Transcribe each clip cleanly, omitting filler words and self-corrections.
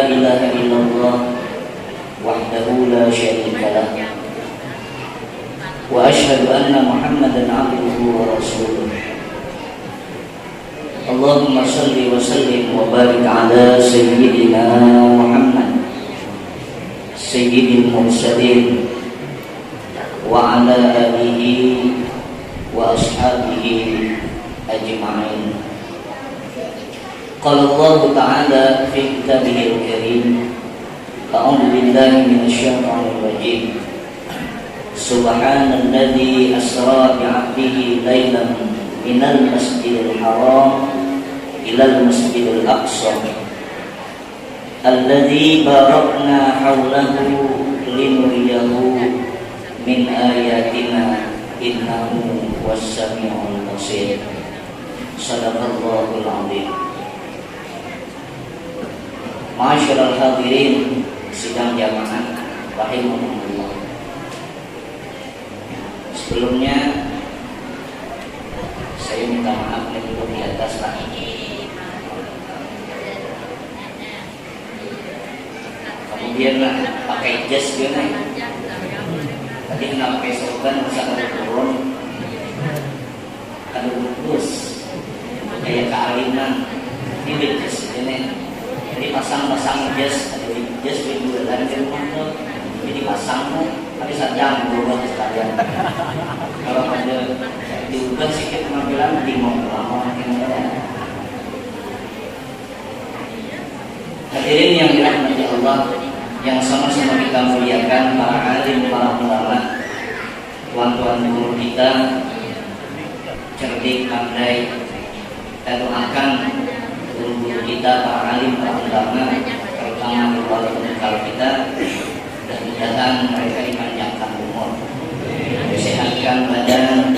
إله إلا الله وحده لا شريك له وأشهد أن محمدا عبده ورسوله اللهم صل وسلم وبارك على سيدنا محمد سيد المرسلين وعلى آله وأصحابه أجمعين. قال الله تعالى في كتابه الكريم أعوذ بالله من الشيطان الرجيم سبحان الذي أسرى بعبده ليلا من المسجد الحرام إلى المسجد الأقصى الذي باركنا حوله لنريه من آياتنا إنه هو السميع البصير. صدق الله العظيم. Ma'asyiral hadirin sidang jamaah rahimahumullah. Sebelumnya saya minta maaf nih dulu di atas lah. Kemudian lah pakai jas dia nih. Tadi nggak pakai sorban masa kalau turun. Kalau bungkus kayak kealiman ini jas ini. Jadi pasang jas, ada di jas berdua dan di rumah tuh. Jadi pasang tapi sajam berubah sekalian. Kalau ada diubah sedikit penampilan di mau lama yang ada. Hadirin yang dirahmati Allah, yang sama-sama kita muliakan, para alim, para ulama, tuan-tuan guru kita, cerdik, pandai, kita doakan guru-guru kita, para alim, para ulama, terutama keluarga pembekal kita, mudah-mudahan mereka dipanjangkan umur, disehatkan badan,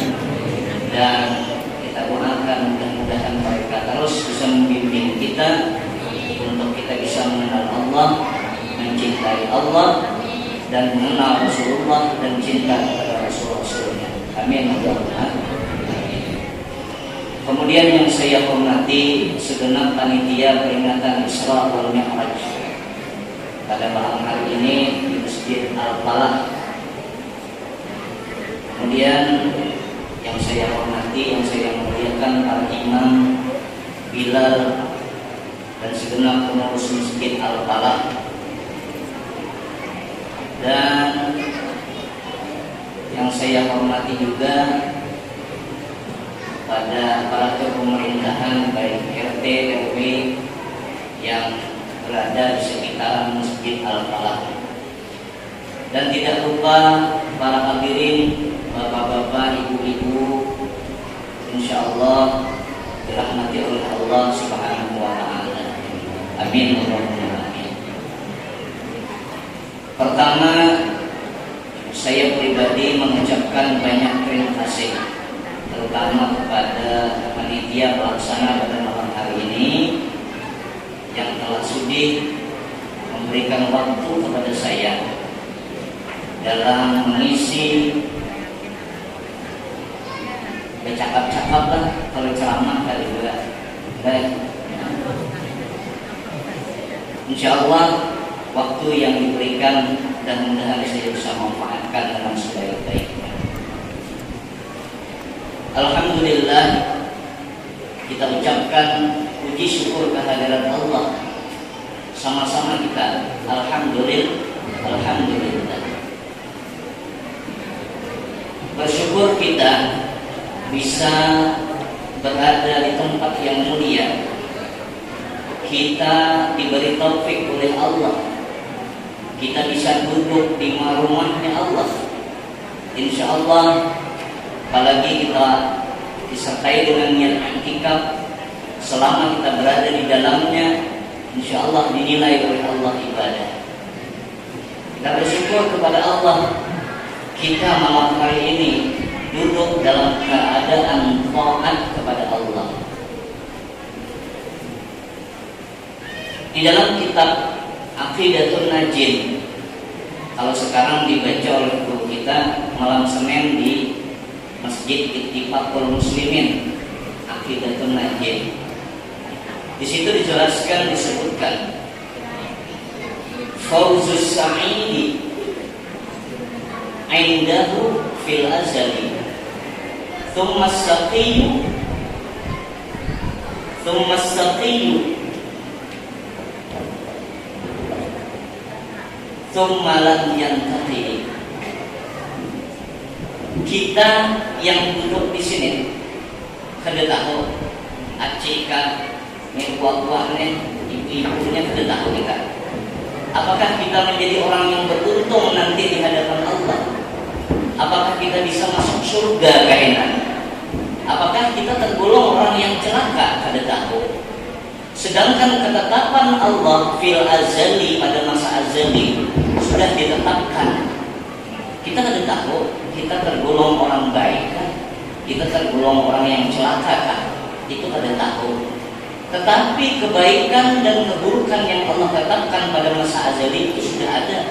dan kita doakan mudah-mudahan mereka terus bisa membimbing kita untuk kita bisa mengenal Allah, mencintai Allah, dan mengenal Rasulullah dan cinta kepada Rasul-Rasulnya. Amin. Kemudian yang saya hormati segenap panitia peringatan Isra wal Mi'raj pada malam hari ini di Masjid Al-Falah. Kemudian yang saya hormati, yang saya muliakan para imam, Bilal, dan segenap pengurus Masjid Al-Falah, dan yang saya hormati juga pada para pemerintahan baik RT RW yang berada di sekitar Masjid Al-Falah, dan tidak lupa para hadirin, bapak-bapak, ibu-ibu, insyaallah dirahmati oleh Allah Subhanahu wa taala. Amin. Pertama, saya pribadi mengucapkan banyak terima kasih terutama kepada panitia pelaksana pada malam hari ini yang telah sudi memberikan waktu kepada saya dalam mengisi bercakap-cakap lah, kalau ceramah kali juga. Baik, insyaallah waktu yang diberikan dan mudah-mudahan saya bisa memanfaatkan dengan sebaik-baiknya. Alhamdulillah, kita ucapkan puji syukur kehadirat Allah. Sama-sama kita Alhamdulillah. Bersyukur kita bisa berada di tempat yang mulia. Kita diberi taufik oleh Allah. Kita bisa duduk di rumahnya Allah. Insyaallah, apalagi kita disertai dengan niat i'tikaf, selama kita berada di dalamnya, insyaallah dinilai oleh Allah ibadah. Kita bersyukur kepada Allah, kita malam hari ini duduk dalam keadaan taat kepada Allah. Di dalam kitab Aqidatul Najin, kalau sekarang dibaca oleh guru kita malam Senin di Masjid Ittifaqul Muslimin, Aqidatul Najin, di situ dijelaskan, disebutkan fawzus sa'idi indahu fil azali thumma as-saqiyyu thumma lam yantahi. Kita yang duduk di sini kada tahu acika kuat-kuatnya ibu-ibunya kada tahu kita. Apakah kita menjadi orang yang beruntung nanti di hadapan Allah? Apakah kita bisa masuk surga kainan? Apakah kita tergolong orang yang celaka? Kada tahu. Sedangkan ketetapan Allah fil azali, pada masa azali sudah ditetapkan. Kita kada tahu kita tergolong orang baik kan? Kita tergolong orang yang celaka kan? Itu kada tahu. Tetapi kebaikan dan keburukan yang Allah tetapkan pada masa azali itu sudah ada.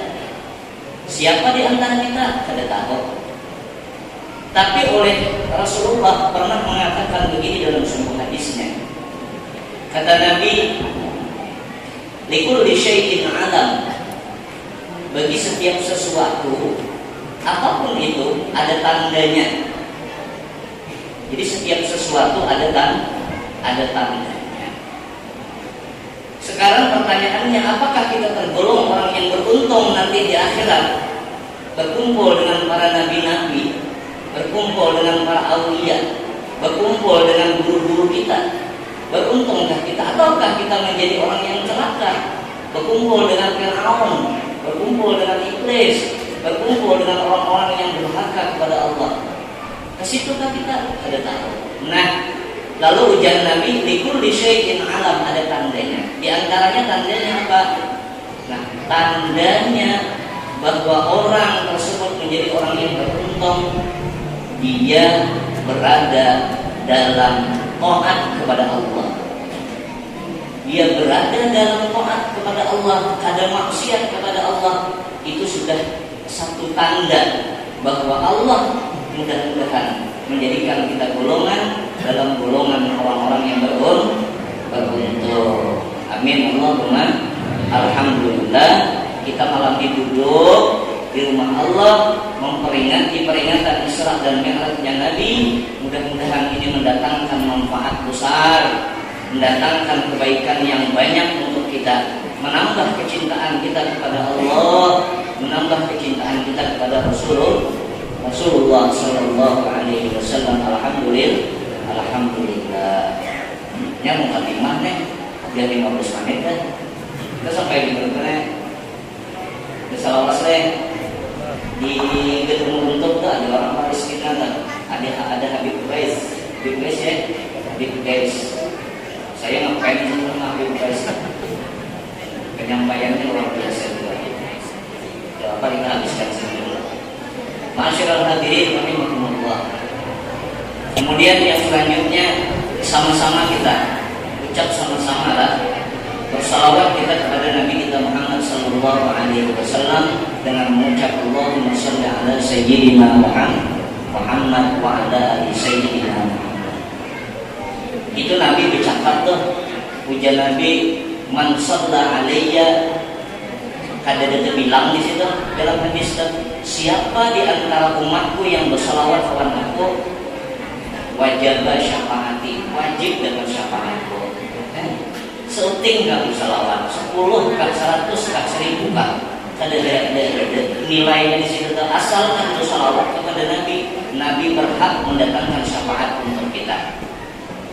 Siapa di antara kita? Kada tahu. Tapi oleh Rasulullah pernah mengatakan begini dalam sebuah hadisnya. Kata Nabi, likulli syai'in alam. Bagi setiap sesuatu, apapun itu ada tandanya. Jadi setiap sesuatu ada tandanya. Sekarang pertanyaannya, apakah kita tergolong orang yang beruntung nanti di akhirat, berkumpul dengan para nabi-nabi, berkumpul dengan para aulia, berkumpul dengan guru-guru kita? Beruntungkah kita, ataukah kita menjadi orang yang celaka, berkumpul dengan Fir'aun, berkumpul dengan iblis, berkumpul dengan orang-orang yang durhaka kepada Allah? Ke situkah kita? Ada tahu. Nah, lalu ujian Nabi, likulli syai'in alam, ada tandanya. Di antaranya tandanya apa? Nah, tandanya bahwa orang tersebut menjadi orang yang beruntung, dia berada dalam taat kepada Allah. Dia berada dalam taat kepada Allah, ada maksiat kepada Allah. Itu sudah satu tanda bahwa Allah mudah-mudahan menjadikan kita golongan dalam golongan orang-orang yang beruntung. Amin Allahumma alhamdulillah. Kita malam ini duduk di rumah Allah memperingati peringatan Isra dan Mi'rajnya Nabi. Mudah-mudahan ini mendatangkan manfaat besar, mendatangkan kebaikan yang banyak untuk kita, menambah kecintaan kita kepada Allah, menambah kecintaan kita kepada Rasulullah sallallahu alaihi wasallam. Alhamdulillah. Nya mau katimah nih, udah 15 menit kan. Kita sampai di mana? Salawat di gedung untuk ada orang Palestina kan? Ada Habib Qais ya, Habib Qais. Saya ngapain sama Habib Qais? Penyampaiannya luar biasa juga. Apa kita habiskan sendiri. Masyaallah hadirin rahimakumullah. Kemudian yang selanjutnya sama-sama kita ucap sama-sama lah bersalawat kita kepada Nabi kita Muhammad sallallahu alaihi wasallam dengan mengucap Allahumma shalli ala sayyidina Muhammad wa ala ali sayyidina Muhammad. Itu Nabi bercakap tuh, puja Nabi, man shalla alayya, kada ada bilang di situ dalam hadis tuh, siapa di antara umatku yang bersalawat kepada aku, wajib syafaati, wajib dapat syafaatku. Seuting kamu salawat 10 kah 100 kah 1000 kah ada nilainya di situ. Asalkan itu salawat kepada Nabi berhak mendatangkan syafaat untuk kita.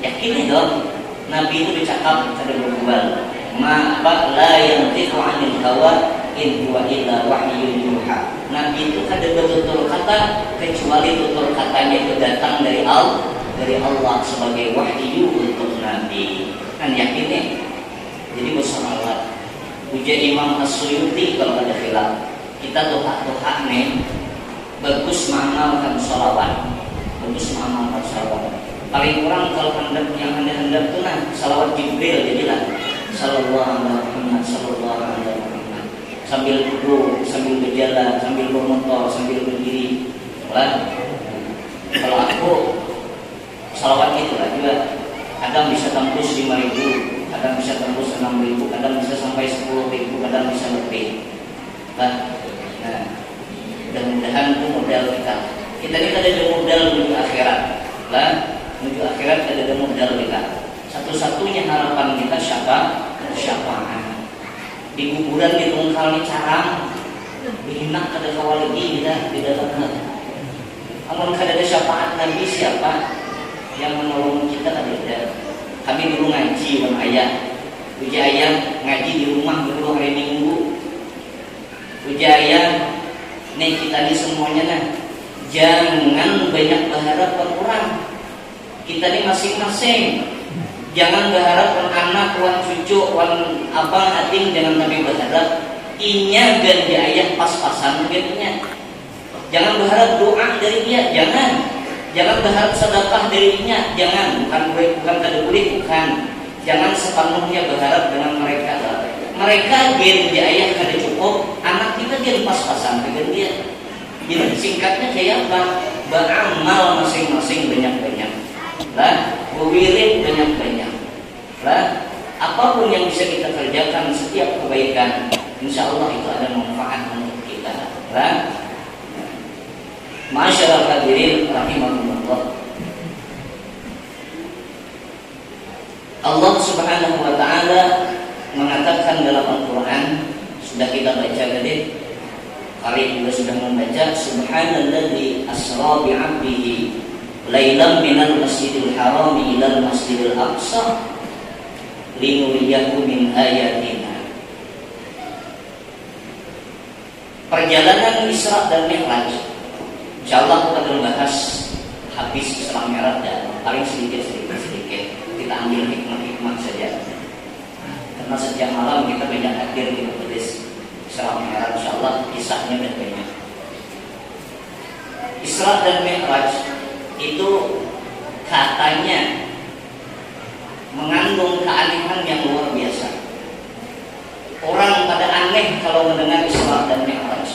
Yakini dong, Nabi itu dicakap ada berbual. Ma la yantiqu 'anil hawa in huwa illa wahyun yuha. Nabi itu kada bertutur kata kecuali tutur katanya itu datang dari Allah sebagai wahyu untuk Nabi. Kan yakini. Jadi bersalawat. Ujian Imam As-Suyuti kalau ada khilaf, kita doa-doa nih bagus mengamalkan salawat, paling kurang kalau yang hendak tuh nah salawat Jibril jadilah sallallahu alaihi Muhammad sallallahu alaihi Muhammad, sambil duduk, sambil berjalan, sambil bermotor, sambil berdiri. Kalau aku salawat itulah juga kadang bisa tembus 5.000, kadang bisa tembus 6.000, kadang bisa sampai 10.000, kadang bisa lebih. Nah, mudah-mudahan itu modal kita. Kita ini ada modal menuju akhirat. Menuju akhirat ada modal kita. Satu-satunya harapan kita syafaat. Di kuburan ditungkal di carang, dihinak kada kawal lagi kita di dalam. Amun kada ada syafaat Nabi, siapa yang menolong kita? Ada. Kami dulu ngaji sama ayah. Uji ayah ngaji di rumah dulu hari Minggu. Uji ayah, nih kita ini semuanya nah, jangan banyak berharap orang. Kita ini masing-masing. Jangan berharap anak, wan cucu, wan abang, ating, jangan kami berharap inya ganti ayah pas-pasan begitunya. Jangan berharap doa dari dia, jangan berharap sedekah darinya, bukan kada boleh, bukan. Jangan sepenuhnya berharap dengan mereka. Mereka ganti ayah kada cukup, anak kita ganti pas-pasan dengan dia. Jadi singkatnya kayak apa? Beramal masing-masing banyak-banyak. Berwirid banyak-banyak. Apapun yang bisa kita kerjakan, setiap kebaikan, insya Allah itu ada manfaat untuk kita. Masyaallah hadirin rahimakumullah. Allah Subhanahu wa taala mengatakan dalam Al-Qur'an, sudah kita baca tadi, kali juga sudah membaca, subhanalladzi asra bi 'abdihi lailan minal masjidil haram ilal masjidil aqsa linuriyahu min ayatina. Perjalanan Isra dan Mi'raj, insyaallah kita akan bahas habis Isra Mi'raj dan paling sedikit kita ambil hikmah-hikmah saja. Karena setiap malam kita banyak hadir di majelis Isra Mi'raj, insyaallah kisahnya banyak. Isra dan Mi'raj itu katanya mengandung keanehan yang luar biasa. Orang pada aneh kalau mendengar Isra dan Mi'raj.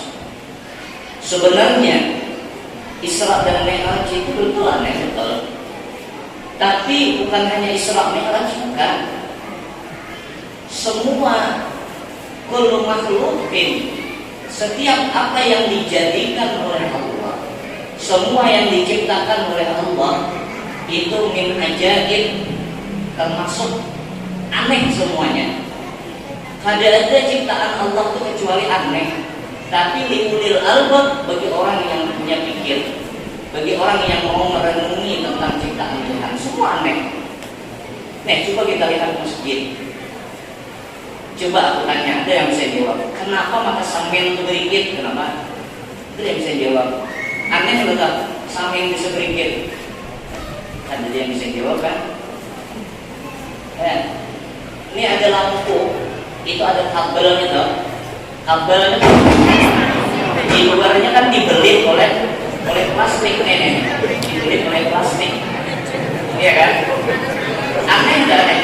Sebenarnya Isra dan Mi'raj itu betul aneh, betul. Tapi bukan hanya Isra Mi'raj, bukan. Semua kullu makhluqin, setiap apa yang dijadikan oleh Allah, semua yang diciptakan oleh Allah itu min ajaib, termasuk aneh semuanya. Kada ada ciptaan Allah itu kecuali aneh. Tapi liulil albab, bagi orang yang punya pikir, bagi orang yang mau merenungi tentang ciptaan Tuhan, semua aneh. Nih, coba kita lihat masjid. Coba aku tanya, ada yang bisa jawab? Kenapa mata samin itu berikit? Kenapa? Ada yang bisa jawab? Aneh betul, samin bisa berikit. Ada yang bisa jawab kan? Ini ada lampu, itu ada kabelnya toh. Kabelnya di luarnya kan dibelit oleh plastik, dibelit oleh plastik, iya kan? Aneh nggak aneh?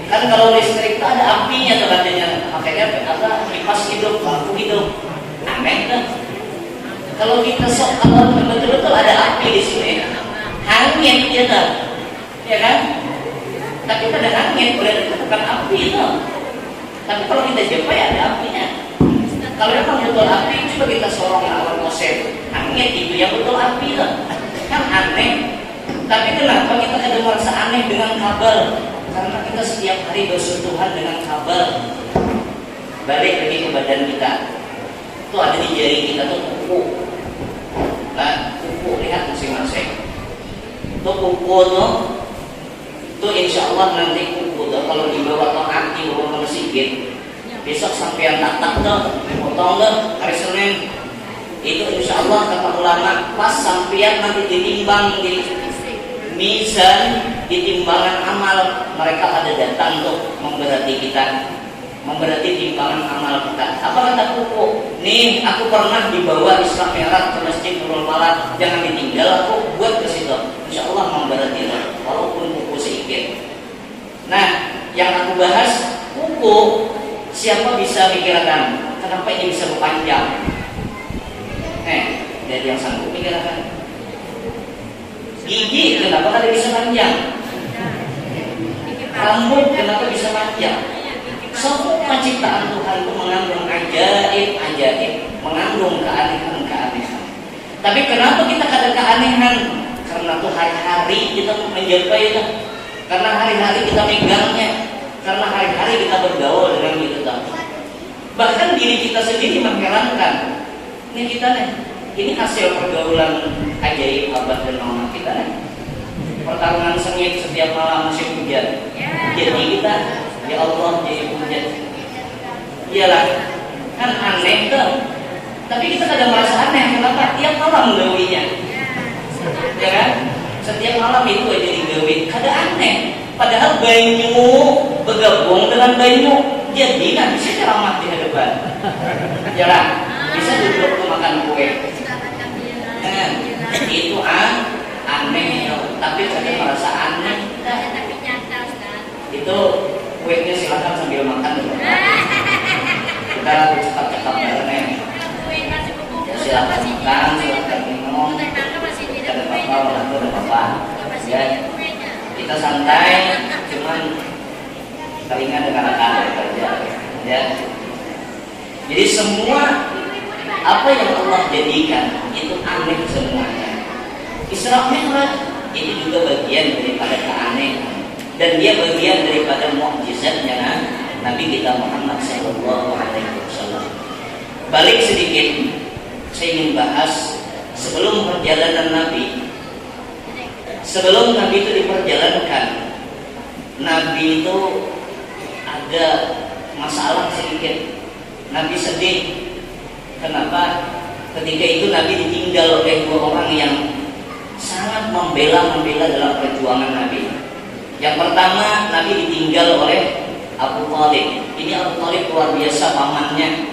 Kan kalau listrik itu ada apinya tuh katanya, makanya apa kipas hidup, lampu hidup, aneh kan? Kalau kita kalau betul-betul ada api di sini, angin dia tuh, ya kan? Tapi ada angin, boleh bukan api itu. Tapi kalau kita jumpa ya ada apinya. Kalau memang betul api, coba kita sorong awan kosep, angin itu yang betul api itu. Kan aneh. Tapi kenapa kita ada merasa aneh dengan kabel? Karena kita setiap hari bersentuhan dengan kabel. Balik lagi ke badan kita. Itu ada di jari kita tuh kuku. Nah, kuku lihat masing-masing. Itu kuku tuh. Itu insya Allah nanti kuku tuh kalau dibawa ke hati, bawa ke masjid, besok sampean tatap tuh, potong tuh hari Senin. Itu insya Allah kata ulama, pas sampean nanti ditimbang di mizan, di timbangan amal, mereka pada datang tuh memberati kita, memberati timbangan amal kita. Apa kata kuku? Nih, aku pernah dibawa Isra Mi'raj ke Masjid Nurul Falak, jangan ditinggal, aku buat ke situ. Insya Allah memberati lo, walaupun kuku sedikit. Nah, yang aku bahas kuku, siapa bisa mikirkan kenapa ini bisa berpanjang? Dari yang sanggup mikirkan. Gigi kenapa kada bisa panjang? Rambut kenapa bisa panjang? Semua ciptaan Tuhan itu mengandung ajaib, mengandung keanehan. Tapi kenapa kita ada keanehan? Karena tuh hari-hari kita menjapainya, karena hari-hari kita megangnya, karena hari-hari kita bergaul dengan itu. Bahkan diri kita sendiri mengherankan. Ini kita nih, ini hasil pergaulan ajaib abah dan mama kita nih. Pertarungan sengit setiap malam musim hujan. Jadi kita, ya Allah jadi hujan. Iyalah, kan aneh tuh. Tapi kita kadang merasa aneh, kenapa? Tiap malam gawinya, ya kan? Setiap malam itu aja digawi, kada aneh. Padahal banyu bergabung dengan banyu, jadi kan bisa ceramah di hadapan, ya kan? Bisa duduk makan kue. Nah, itu aneh, tapi kadang merasa aneh. Itu kuenya silakan sambil makan. Kita cepat-cepat bareng. Silakan makan, silakan minum. Ada apa-apa, ada apa-apa. Ya, kita santai, cuman telinga dengan akal kerja. Ya. Jadi semua apa yang Allah jadikan itu aneh semuanya. Isra Mi'raj itu juga bagian daripada keanehan, dan dia bagian daripada mukjizatnya Nabi kita Muhammad sallallahu alaihi wasallam. Balik sedikit, saya ingin bahas sebelum perjalanan Nabi. Sebelum Nabi itu diperjalankan, Nabi itu ada masalah sedikit. Nabi sedih. Kenapa? Ketika itu Nabi ditinggal oleh dua orang yang sangat membela dalam perjuangan Nabi. Yang pertama, Nabi ditinggal oleh Abu Thalib. Ini Abu Thalib luar biasa pamannya.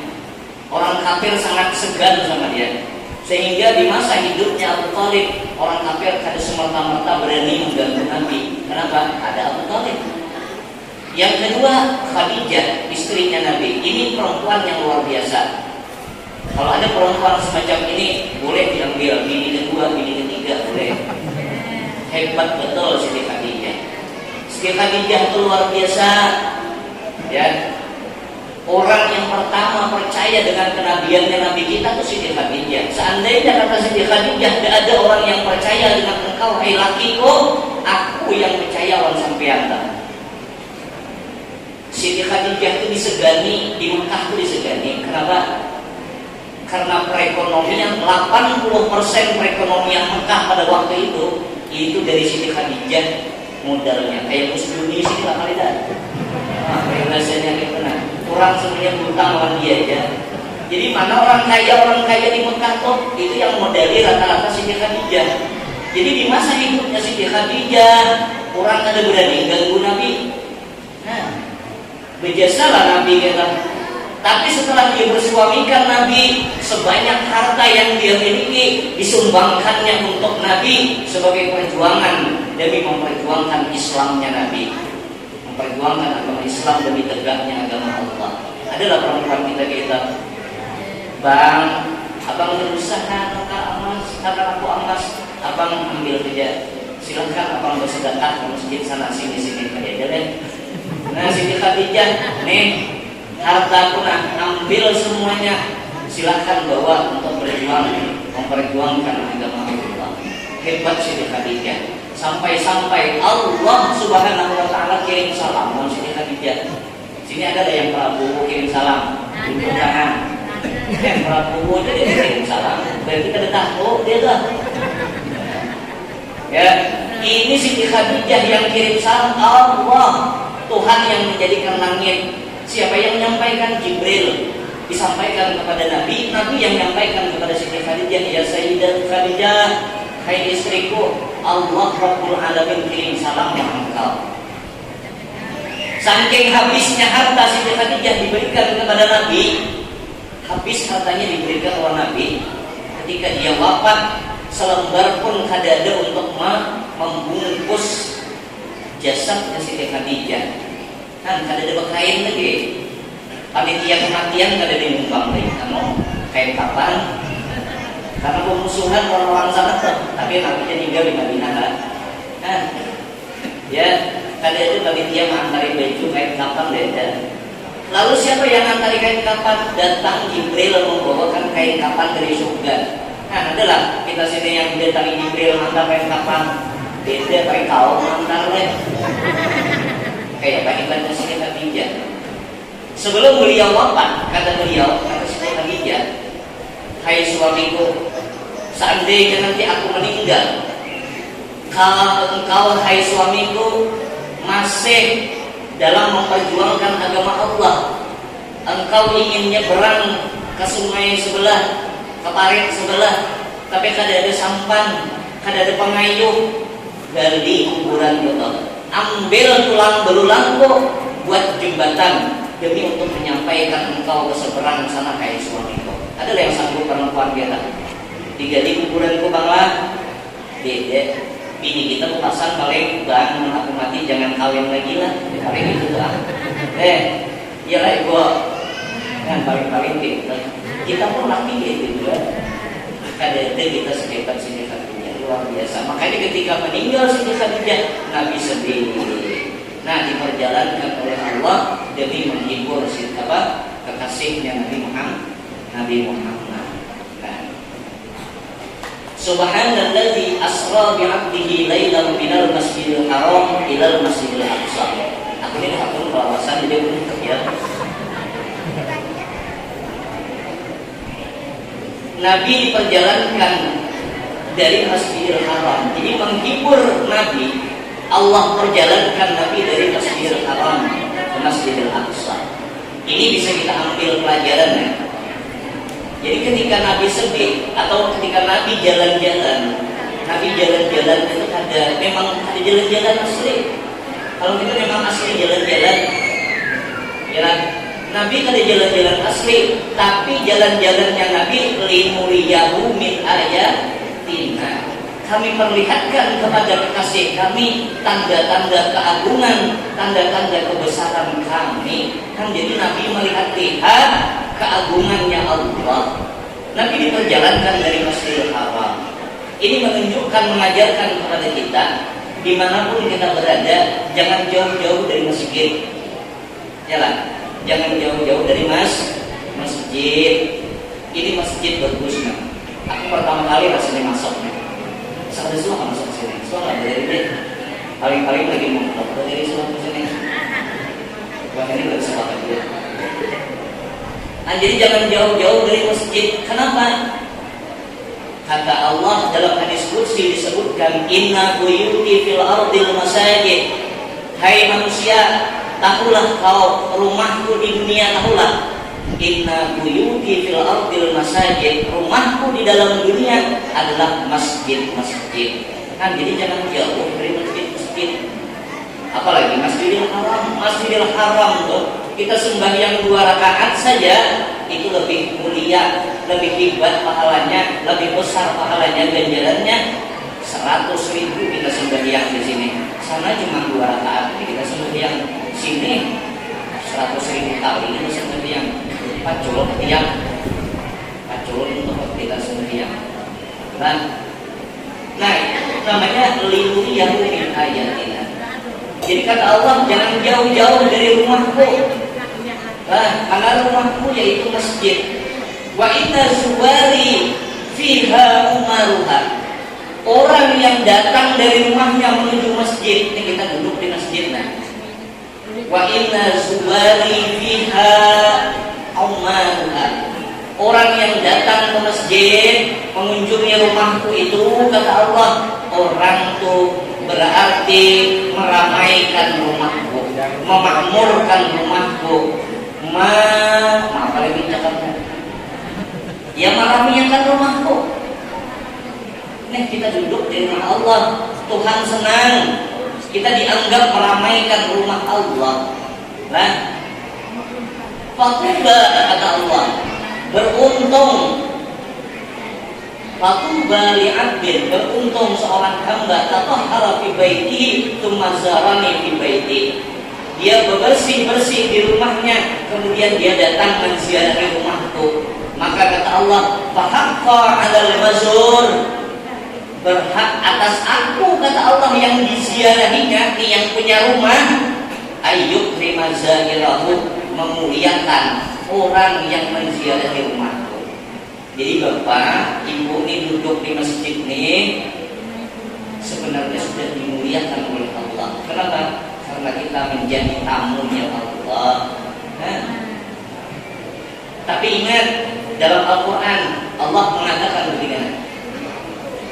Orang kafir sangat segan sama dia. Sehingga di masa hidupnya Abu Thalib, orang kafir kada semerta-merta berani mengganggu Nabi. Kenapa? Ada Abu Thalib. Yang kedua, Khadijah, istrinya Nabi. Ini perempuan yang luar biasa. Kalau ada perempuan semacam ini, boleh diambil bini kedua, bini ketiga, boleh. Hebat betul Siti Khadijah. Siti Khadijah itu luar biasa. Ya, orang yang pertama percaya dengan kenabiannya Nabi kita itu Siti Khadijah. Seandainya kata Siti Khadijah, tidak ada orang yang percaya dengan engkau, hai lakiku, aku yang percaya orang sampean. Siti Khadijah itu disegani, di Mekah itu disegani. Kenapa? Karena perekonomian 80% perekonomian Mekah pada waktu itu dari Siti Khadijah modalnya. Kayak Musduni sih lah kali dah. Rasanya kayak mana? Orang semuanya berutang lawan dia aja. Jadi mana orang kaya di Mekah tuh itu yang modali rata-rata Siti Khadijah. Jadi di masa hidupnya Siti Khadijah, orang ada berani ganggu Nabi. Nah, berjasalah Nabi kata. Tapi setelah dia bersuamikan Nabi, sebanyak harta yang dia miliki disumbangkannya untuk Nabi sebagai perjuangan demi memperjuangkan Islamnya Nabi, memperjuangkan agama Islam demi tegaknya agama Allah. Adalah perempuan kita, bang, abang berusaha karena aku amas, abang ambil kerja, silahkan abang bersedekah ke masjid sana sini kerja deh. Nah, Siti Khadijah, nih harta punah, ambil semuanya, silahkan bawa untuk memperjuangkan agama Allah. Hebat Siti Khadijah. Sampai-sampai Allah Subhanahu wa Ta'ala kirim salam sama Siti Khadijah. Sini ada yang Prabowo kirim salam. Tunjuk tangan. Prabowo dia kirim salam. Berarti kita tahu dia dah. Ya, ini Siti Khadijah yang kirim salam. Allah, Tuhan yang menjadikan langit. Siapa yang menyampaikan? Jibril. Disampaikan kepada Nabi, Nabi yang menyampaikan kepada Siti Khadijah, ya Sayyidat Khadijah, hai istriku, Allah Rabbul Alamin kirim salam yang engkau. Saking habisnya harta Siti Khadijah diberikan kepada Nabi, habis hartanya diberikan oleh Nabi. Ketika dia wafat, selembar pun kada ada untuk membungkus jasadnya Siti Khadijah. Kan kada ada bekain lagi. Panitia kematian kada ada nyumbang lagi. Kamu kain kapan? Karena pemusuhan orang-orang sana tuh. Tapi nabinya tinggal di Madinah kan. Ya, kada ada panitia mengantari baju kain kapan beda. Lalu siapa yang ngantari kain kapan? Datang Jibril membawakan kain kapan dari surga. Nah, adalah kita sini yang datangi Jibril ngantar kain kapan. Beda pakai kau ngantar deh. Kayak Pak Iban Siti Khadijah. Sebelum beliau wafat, kata beliau, kata Siti Khadijah, hai suamiku, seandainya nanti aku meninggal, engkau hai suamiku masih dalam memperjuangkan agama Allah, engkau ingin nyebrang ke sungai sebelah, ke parit sebelah, tapi kada ada sampan, kada ada pengayuh, gali kuburan betul, ambil tulang belulangku buat jembatan demi untuk menyampaikan engkau ke seberang sana kayak suamiku. Ada yang sanggup perempuan kita digali kuburanku banglah, beda. Bini kita pasang paling bang, aku mati jangan kawin lagi lah, paling itu lah. Iyalah gua kan paling kita pun laki gitu juga. Kadang kita sekitar Siti Khadijah luar biasa. Makanya ketika meninggal Siti Khadijah, Nabi sedih. Nah, diperjalankan oleh Allah demi menghibur kekasihnya Nabi Muhammad. Subhanalladzi asra bi'abdihi lailan minal masjidil haram ilal masjidil aqsa. Aku ini hafal kawasan jadi untuk ya. Nabi diperjalankan dari Masjidil Haram. Jadi menghibur Nabi, Allah perjalankan Nabi dari Masjidil Haram ke Masjidil Aqsa. Ini bisa kita ambil pelajarannya. Jadi ketika Nabi sedih atau ketika Nabi jalan-jalan itu memang ada jalan-jalan asli. Kalau kita memang asli jalan-jalan, ya Nabi ada jalan-jalan asli, tapi jalan-jalannya Nabi limuriyahu min ayatina. Kami perlihatkan kepada kekasih kami tanda-tanda keagungan, tanda-tanda kebesaran kami. Kan jadi Nabi melihat keagungannya Allah. Nabi diperjalankan dari Masjidil Haram. Ini menunjukkan, mengajarkan kepada kita dimanapun kita berada, jangan jauh-jauh dari masjid. Jalan, jangan jauh-jauh dari masjid. Ini masjid bagus nih. Aku pertama kali rasanya masuk nih. Sampai semua nggak masuk sini. Soalnya dari dia paling-paling lagi mau dari semua ke sini. Wah ini nggak bisa pakai dia. Nah, jadi jangan jauh-jauh dari masjid. Kenapa? Kata Allah dalam hadis qudsi disebutkan, Inna buyuti fil ardil masajid. Hai manusia, tahulah kau rumahku di dunia, tahulah. Inna buyuti fil ardil masajid. Rumahku di dalam dunia adalah masjid-masjid. Kan jadi jangan jauh dari masjid-masjid. Apalagi Masjidil Haram. Masjidil Haram tuh kita sembahyang 2 rakaat saja itu lebih mulia, lebih hebat pahalanya, lebih besar pahalanya, ganjarannya 100.000 kita sembahyang di sini. Sana cuma 2 rakaat, ini kita sembahyang sini 100.000 kali kita sembahyang. Pacul untuk kita sembahyang. Nah, namanya limuriyahu min ayatina. Jadi kata Allah, jangan jauh-jauh dari rumahku. Karena rumahku yaitu masjid. Wa inna zuwari fiha umaruha. Orang yang datang dari rumahnya menuju masjid, ini kita duduk di masjid. Wa inna zuwari fiha umaruha. Orang yang datang ke masjid mengunjungi rumahku itu, kata Allah, orang tuh berarti meramaikan rumahku, memakmurkan rumahku. Apa lagi cakapnya? Ya meramaikan rumahku. Nih kita duduk di rumah Allah, Tuhan senang. Kita dianggap meramaikan rumah Allah. Nah, fatuba kata Allah, beruntung. Fatuba li'abdin, beruntung seorang hamba tatahhara fi baitihi tsumma zarani fi baiti. Dia bersih-bersih di rumahnya, kemudian dia datang menziarahi rumahku. Maka kata Allah, fahaqqa 'alal mazur, berhak atas aku, kata Allah, yang diziarahinya, yang punya rumah, ayyuk rimazairahu, memuliakan orang yang menziarahi rumahku. Jadi bapak, ibu ini duduk di masjid nih sebenarnya sudah dimuliakan oleh Allah. Kenapa? Karena kita menjadi tamunya Allah. Tapi ingat, dalam Al-Quran Allah mengatakan begini,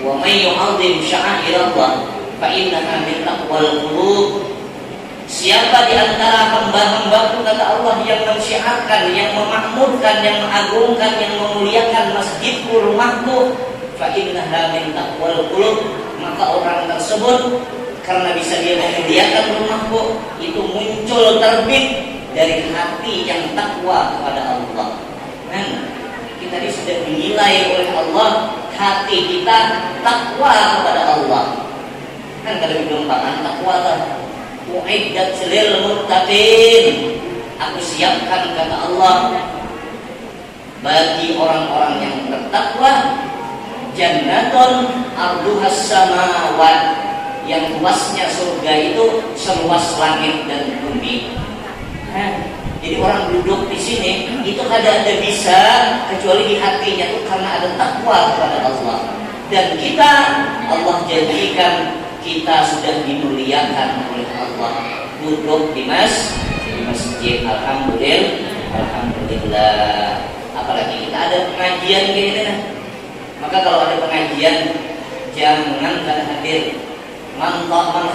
wa may yu'azzim sya'airallah fa innaha min taqwal qulub. Siapa di antara hamba-hambaku, kata Allah, yang mensyiarkan, yang memakmurkan, yang mengagungkan, yang memuliakan masjidku, rumahku, fa innaha min taqwal qulub, maka orang tersebut karena bisa dia memuliakan rumahku, itu muncul terbit dari hati yang takwa kepada Allah. Kita ini sudah dinilai oleh Allah, hati kita takwa kepada Allah. Kan kalau diumpamakan takwa lah, uiddat lil muttaqin, aku siapkan, kata Allah, bagi orang-orang yang bertakwa, jannatun arduhas samawat, yang luasnya surga itu seluas langit dan bumi. Jadi orang duduk di sini itu ada bisa, kecuali di hatinya itu karena ada takwa kepada Allah. Dan kita, Allah jadikan kita sudah dimuliakan oleh Allah, duduk di masjid. Alhamdulillah. Apalagi kita ada pengajian kayak gini. Maka kalau ada pengajian, jangan kada hadir. Man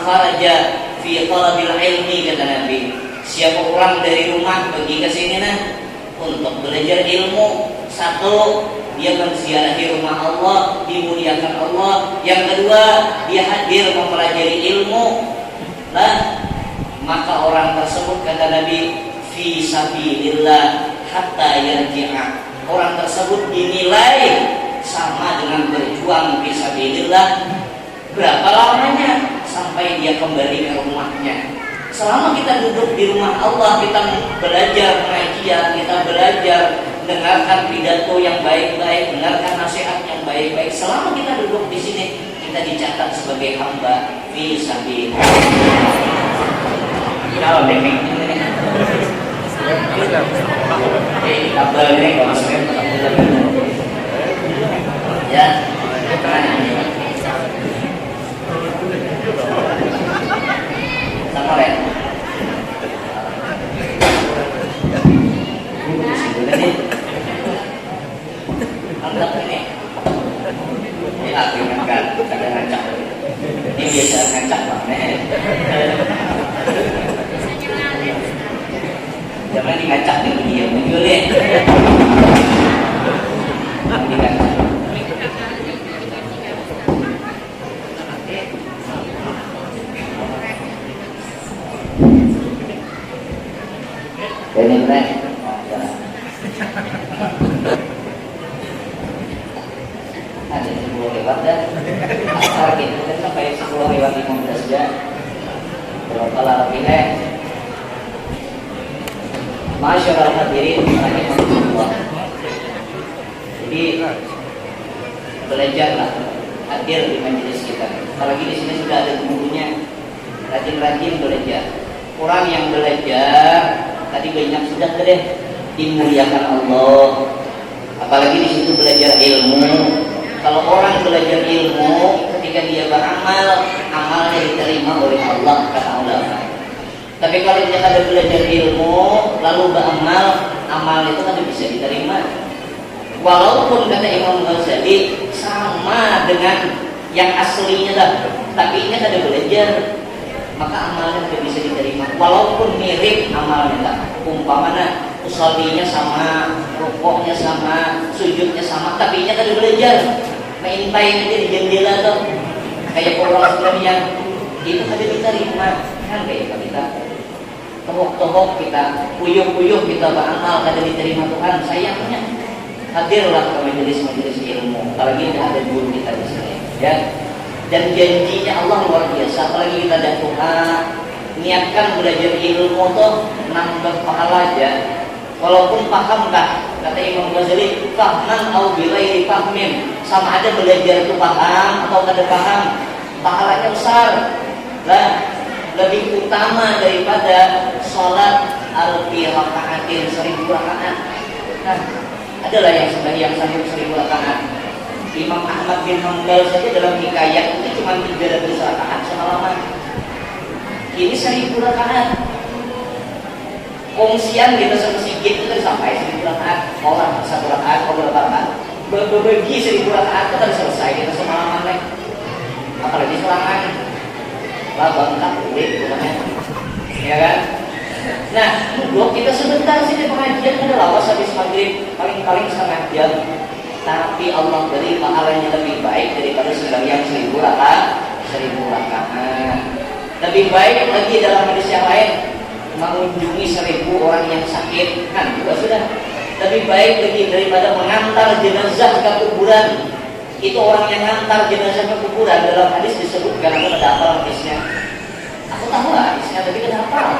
kharaja fi talabil ilmi, kata Nabi. Siapa orang dari rumah pergi ke sini untuk belajar ilmu, satu, dia menziarahi rumah Allah, dimuliakan Allah. Yang kedua, dia hadir mempelajari ilmu. Maka orang tersebut, kata Nabi, fi sabilillah hatta yarji'a. Orang tersebut dinilai sama dengan berjuang fi sabilillah. Berapa lamanya? Sampai dia kembali ke rumahnya. Selama kita duduk di rumah Allah, kita belajar pengajian, kita belajar mendengarkan pidato yang baik-baik, mendengarkan nasihat yang baik-baik. Selama kita duduk di sini, kita dicatat sebagai hamba fi sabilillah. Kalau ini kabel ini kalau saya ya, sama deh. Anggap ini aku ngangkat, ada ngacak. Ini biasa ngacak banget. Jangan dikacak dengan dia, muncul deh. Dikacak. Ini benar. Ada 10 lewat dah. Asal gitu kan sampai 10 lewat 15 jam. Berapa lagi Masyaallah hadirin rahimahullah. Jadi belajarlah, hadir di majelis kita. Apalagi di sini sudah ada gurunya, rajin-rajin belajar. Orang yang belajar tadi banyak sudah deh dimuliakan Allah. Apalagi di situ belajar ilmu. Kalau orang belajar ilmu, ketika dia beramal, amalnya diterima oleh Allah, kata ulama. Tapi kalau dia ada belajar ilmu lalu beramal, amal itu kan bisa diterima. Walaupun kata Imam Ghazali sama dengan yang aslinya lah, tapi ini ada belajar, maka amalnya tidak bisa diterima. Walaupun mirip amalnya lah, umpamanya usollinya sama, rukuknya sama, sujudnya sama, tapi ini ada belajar. Maintain aja di jendela tuh, kayak orang yang itu ada diterima. Kan kayak kita tohok-tohok, kita puyuh-puyuh, kita beramal kada diterima Tuhan. Sayangnya hadirlah ke majelis-majelis ilmu, apalagi ada guru kita di sini, ya. Dan janjinya Allah luar biasa. Apalagi kita ada Tuhan, niatkan belajar ilmu tuh nambah pahala aja. Walaupun paham tak, kata Imam Ghazali, fahman au bilairi fahmin, sama ada belajar itu paham atau kada paham, pahalanya besar. Lah lebih utama daripada sholat alfi rakaatin 1000 rakaat. Nah, adalah yang sanggup 1000 rakaat. Imam Ahmad bin Hanbal saja dalam hikayat itu cuma 300 rakaat semalaman. Ini 1000 rakaat. Kongsian kita masjid itu sampai 1000 rakaat. Orang 1 rakaat, orang berapa rakaat? Berbagi 1000 rakaat itu kan selesai kita semalaman lagi. Apalagi serangan, bangkak, duit, ya kan? Nah, kita sebentar sih di pengajian ada lawas habis maghrib, paling-paling setengah jam. Tapi Allah beri pahalanya lebih baik daripada sembahyang 1000 rakaat. Lebih baik lagi dalam hadis yang lain mengunjungi 1000 orang yang sakit, kan juga sudah. Lebih baik lagi daripada mengantar jenazah ke kuburan. Itu orang yang ngantar jenazah ke kuburan dalam hadis disebutkan. Aku ada apa hadisnya? Aku tahu lah hadisnya, tapi kenapa?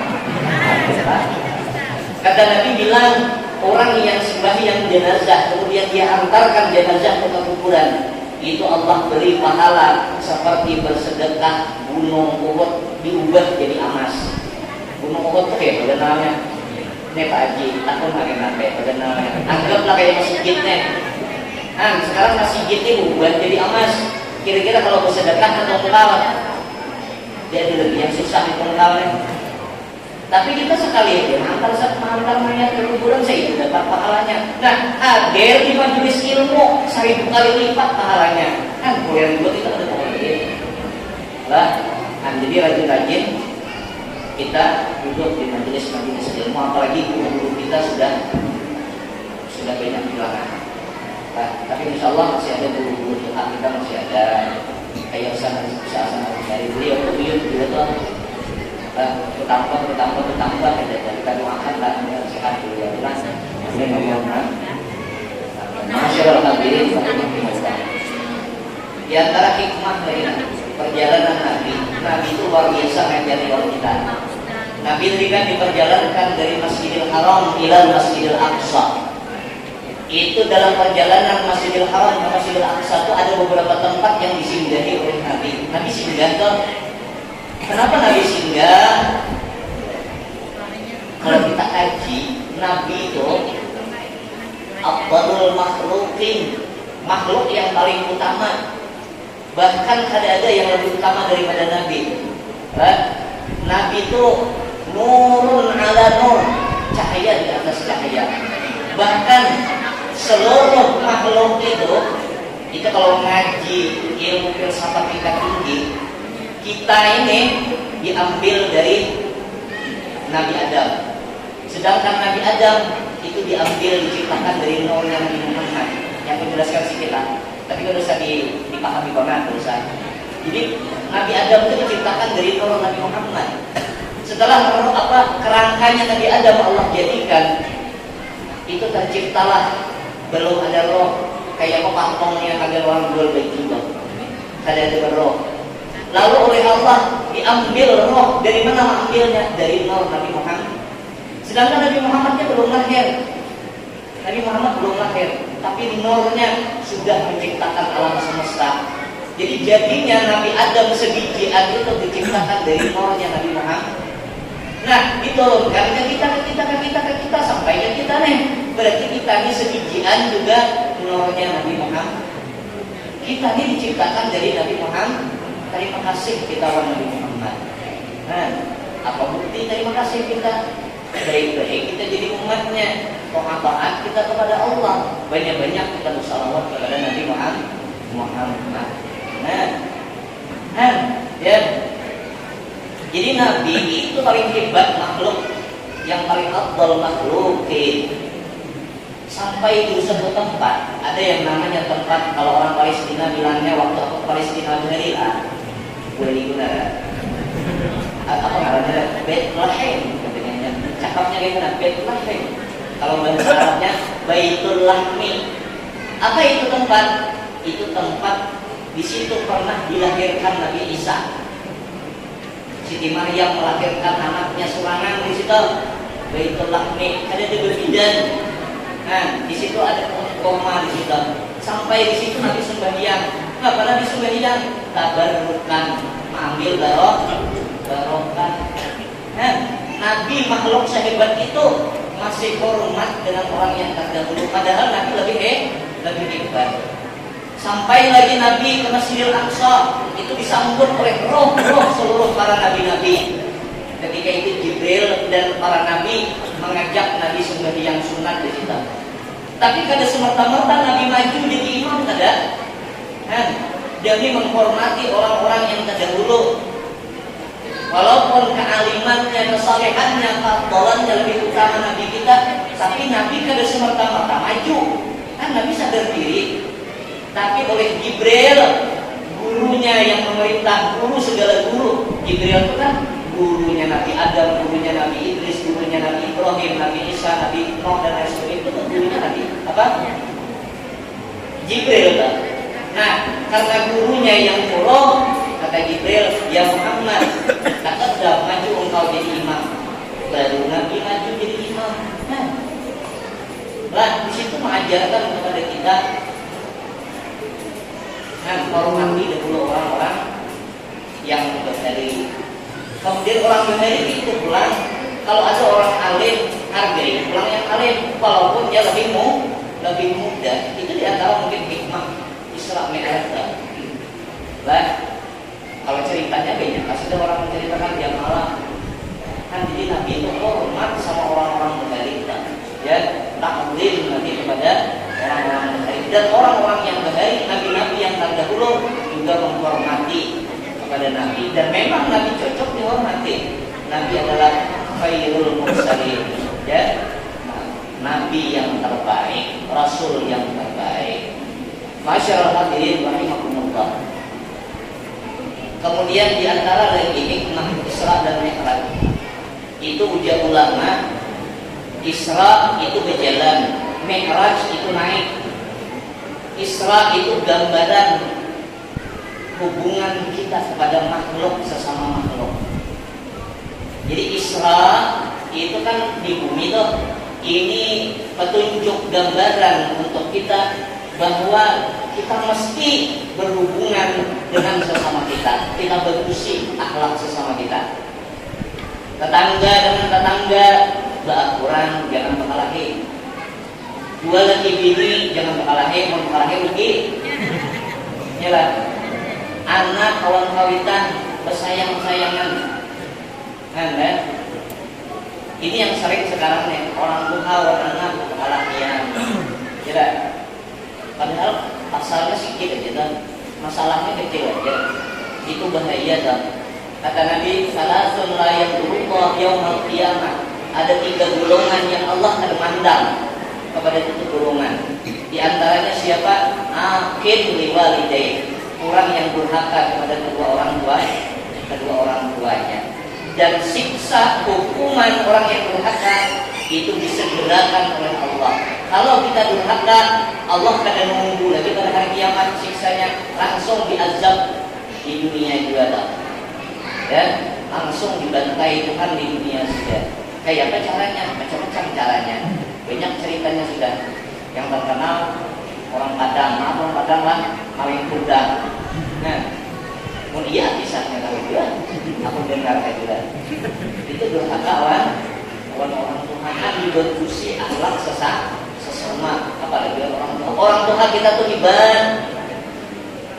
Kata Nabi bilang, orang yang sembahyang jenazah kemudian dia antarkan jenazah ke kuburan, itu Allah beri pahala seperti bersedekah gunung Uhud diubah jadi emas. Gunung Uhud itu kayak pada namanya ini Pak Haji, aku makin nape pada namanya. Anggaplah kayak masjidnya. Sekarang masjidnya buat jadi emas. Kira-kira kalau bersedekah atau pelawat, jadi lebih yang susah itu pelawatnya. Tapi kita sekali aja antar mayat ke kuburan saya itu dapat pahalanya. Nah, hadir di majelis ilmu 1000 kali lipat pahalanya. Kuliah dulu kita ada pahalanya. Lah, jadi rajin-rajin kita duduk di majelis ilmu, apalagi guru-guru kita sudah banyak bilangan. Nah, tapi insya Allah masih ada guru-guru kita masih ada kayak usaha dari beliau tuh bertambah kita doakan lah sehat beliau masyaallah hadirin. Di antara hikmah dari perjalanan Nabi itu luar biasa mengajari kita. Nabi kan diperjalankan dari Masjidil Haram ila Masjidil Aqsa. Itu dalam perjalanan Masjidil Haram ke Masjidil Aqsa itu ada beberapa tempat yang disinggahi oleh Nabi. Nabi singgah tuh. Kenapa Nabi singgah? Kalau kita kaji, Nabi itu afdalul makhluqin, makhluk yang paling utama. Bahkan ada yang lebih utama daripada Nabi. Nabi itu nurun ala nur, cahaya di atas cahaya. Bahkan seluruh makhluk itu kalau ngaji ilmu filsafat tingkat tinggi, kita ini diambil dari Nabi Adam. Sedangkan Nabi Adam itu diambil, diciptakan dari nurnya Nabi Muhammad. Yang menjelaskan si kita, tapi kalau bisa dipahami banget terusan. Jadi Nabi Adam itu diciptakan dari nur Nabi Muhammad. Setelah kerangkanya Nabi Adam Allah jadikan, itu terciptalah, belum ada roh kayak patongnya ada orang jual baju, ada roh. Lalu oleh Allah diambil roh. Dari mana ambilnya? Dari nur Nabi Muhammad. Sedangkan Nabi Muhammadnya belum lahir. Nabi Muhammad belum lahir, tapi nurnya sudah menciptakan alam semesta. Jadi jadinya Nabi Adam sebijian itu diciptakan dari nurnya Nabi Muhammad. Nah, diturunkan ke kita sampainya kita nih. Berarti kita ini sebijian juga nurnya Nabi Muhammad. Kita ini diciptakan dari Nabi Muhammad. Terima kasih kita kepada Nabi Muhammad. Nah, apa bukti terima kasih kita? Baik-baik kita jadi umatnya. Taat kita kepada Allah. Banyak-banyak kita bersalawat kepada Nabi Muhammad. Nah, ya. Jadi Nabi itu paling hebat makhluk, yang paling afdal makhlukin. Sampai di suatu tempat, ada yang namanya tempat, kalau orang Palestina bilangnya waktu Palestina Jahiliyah, boleh digunakan. Apa namanya? Bethlehem katanya. Cakapnya kayak mana? Bethlehem. Kalau bahasa Arabnya Baitul Lahmi. Apa itu tempat? Itu tempat di situ pernah dilahirkan Nabi Isa. Siti Maryam melahirkan anaknya serangan di situ. Baitul Lahmi. Ada di berbidan. Nah, di situ ada koma di situ. Sampai di situ Nabi sembahyang. Kenapa Nabi sembahyang? Tabarrukan, mengambil barokah. Nah, Nabi makhluk sehebat itu masih hormat dengan orang yang terdahulu, padahal Nabi lebih hebat. Sampai lagi Nabi ke Masjidil Aqsa itu disambut oleh roh-roh seluruh para nabi-nabi. Ketika itu Jibril dan para nabi mengajak Nabi sembahyang sunat di situ. Tapi kada semerta-merta Nabi maju jadi imam kada. Demi menghormati orang-orang yang terdahulu. Walaupun kealimannya, kesalehannya, keafdalannya lebih utama Nabi kita, tapi Nabi kada semerta-merta maju. Kan Nabi sadar diri. Tapi oleh Jibril, gurunya yang memerintah, guru segala guru. Jibril itu kan gurunya Nabi Adam, gurunya Nabi Idris, gurunya Nabi Ibrahim, Nabi Isa, Nabi Nuh dan lain sebagainya. Itu kan gurunya Nabi apa? Jibril kan. Nah, karena gurunya yang murah, kata Jibril, ya Muhammad, kata sudah maju engkau jadi imam. Baru Nabi maju jadi imam. Nah, di situ mengajarkan kepada kita, hormati dahulu orang-orang yang berdiri. Kemudian orang berdiri itu pulang, kalau ada orang alim, hargai pulang yang alim, walaupun dia lebih muda. Itu diantara mungkin hikmah Isra Mi'raj. Lah, kalau ceritanya banyak, pasti ada orang menceritakan dia malam. Kan jadi Nabi itu hormat sama orang-orang berdiri, ya, taklim Nabi kepada orang-orang baik, dan orang-orang yang baik, nabi-nabi yang terdahulu juga menghormati kepada Nabi, dan memang Nabi cocok dihormati. Nabi adalah khairul mursalin, ya, Nabi yang terbaik, Rasul yang terbaik. Masyaallah hadirin rahimakumullah. Kemudian diantara lagi hikmah Isra dan Mi'raj itu ujar ulama, Isra itu berjalan, Mi'raj itu naik. Isra itu gambaran hubungan kita kepada makhluk sesama makhluk. Jadi Isra itu kan di bumi tuh. Ini petunjuk gambaran untuk kita bahwa kita mesti berhubungan dengan sesama kita. Kita berusi akhlak sesama kita. Tetangga dengan tetangga beraturan, jangan berkelahi. Dua laki bini jangan berkelahi rugi. Yalah. Anak kawan kawitan bersayang-sayangan. Kan? Ini yang sering sekarang nih, orang tua orang anak berkelahian. Yalah. Padahal pasalnya sedikit aja, masalahnya kecil aja. Itu bahaya dah. Kata Nabi, salasun la yadurullah yaumal qiyamah. Ada 3 golongan yang Allah akan memandang kepada itu golongan. Di antaranya siapa? Akil liwalidayh, orang yang durhaka kepada kedua orang tuanya. Dan siksa hukuman orang yang durhaka itu disegerakan oleh Allah. Kalau kita durhaka, Allah akan menunggu lagi pada hari kiamat, siksanya langsung diazab di dunia juga, ya, langsung dibantai Tuhan di dunia sudah. Kayak apa caranya? Macam-macam caranya. Banyak ceritanya sudah. Yang terkenal orang Padang lah, maling kuda. Nah, iya kisahnya tahu juga. Aku dengar kayak juga. Itu durhaka orang Tuhan diberkusi akhlak sesama, apalagi orang tua. Orang tua kita tuh hiban.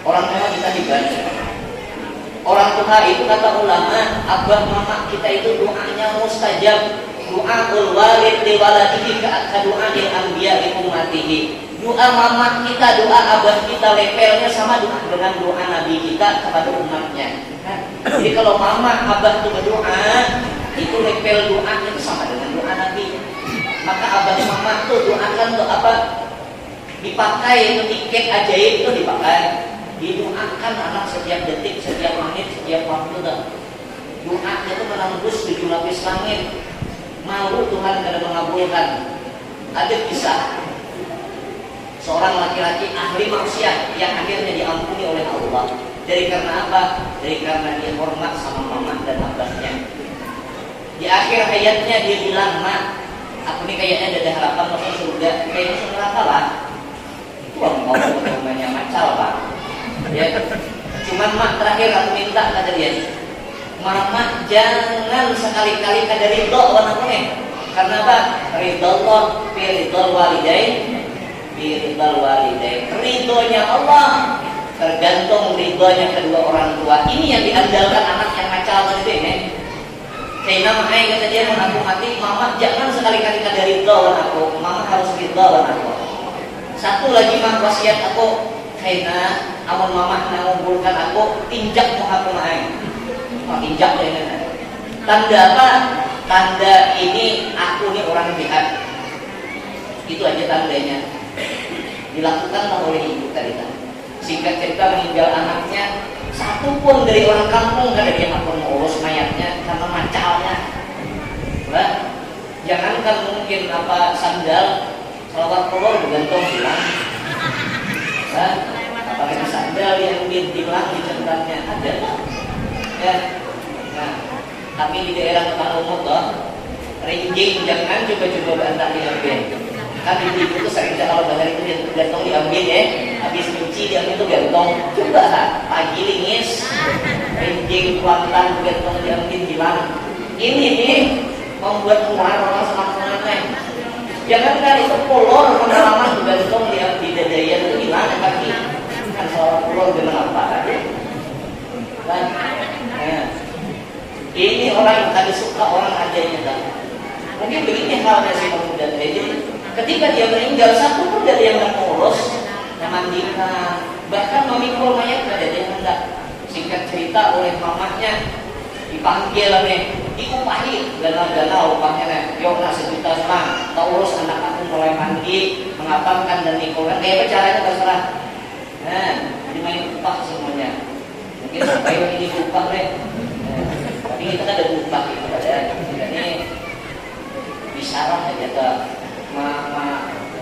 Orang tua kita hiban. Orang tua itu kata ulama, abah mama kita itu doanya mustajab. Doaul walid li waladihi ka doa'il anbiya li ummatihi. Doa mama kita, doa abah kita levelnya sama dengan doa nabi kita kepada umatnya. Jadi kalau mama abah itu berdoa, itu level doanya itu sama dengan doa nabi. Maka abah mama tuh doakan tuh apa? Dipakai itu tiket ajaib itu dipakai. Didoakan anak setiap detik, setiap menit, setiap waktu tuh. Doanya itu menembus 7 lapis langit. Malu Tuhan kada mengabulkan. Ada kisah seorang laki-laki ahli maksiat yang akhirnya diampuni oleh Allah. Dari karena apa? Dari karena dia hormat sama mama dan abahnya. Di akhir hayatnya dia bilang, "Mak, aku ini kayaknya ada harapan masuk surga, kayak masuk neraka lah." Itu orang mau namanya macal, Pak. Ya, cuman mak terakhir aku minta, kata dia, Mama jangan sekali-kali kada ridho lawan aku nih. Karena apa? Ridho Allah fi ridhol walidain, fi ridhol walidain. Ridhonya Allah tergantung ridhonya kedua orang tua. Ini yang diandalkan anak yang nakal tadi ini. Kaina mahai kata dia, mau aku mati, mama jangan sekali-kali kada ridho lawan aku. Mama harus ridho lawan aku. Satu lagi mah wasiat aku, kaina amun mama nangumpulkan aku, tinjak mau aku mahai. Injak ini. Tanda apa? Tanda ini aku nih orang jahat. Itu aja tandanya. Dilakukanlah oleh ibu tadi. Singkat cerita meninggal anaknya, satu pun dari orang kampung kada dia akan mengurus mayatnya karena macalnya. Nah, jangankan mungkin apa sandal, salawat kolor bergantung hilang. Nah, pakai sandal yang hilang di catatannya ada. Ya. Nah, tapi di daerah tempat umum toh, rinjing jangan coba-coba bantak diambil. Kan ibu itu sering kalau bahar itu gantong diambil ya, habis cuci diambil itu gantong. Coba pagi lingis, rinjing kuantan gantong diambil hilang. Ini nih membuat orang semangat. Jangan kan itu kolor pengalaman gantong diambil dadayan itu hilang kaki. Kan soal kolor dengan apa? Kan? Ini orang yang tadi suka orang adanya kan. Mungkin begini halnya si pemuda tadi. Ketika dia meninggal, satu pun dari yang mengurus, yang mandikan, bahkan memikul mayat ada yang hendak. Singkat cerita oleh mamanya dipanggil nih, diupahi gana-gana upahnya nih. Yuk nak sejuta semang, tak urus anak aku mulai mandi, mengapamkan dan mikulkan. Kayak apa caranya terserah. Nah, dimain upah semuanya. Mungkin supaya ini upah deh. Tapi kita kan ada upah gitu pada ini bisalah aja ke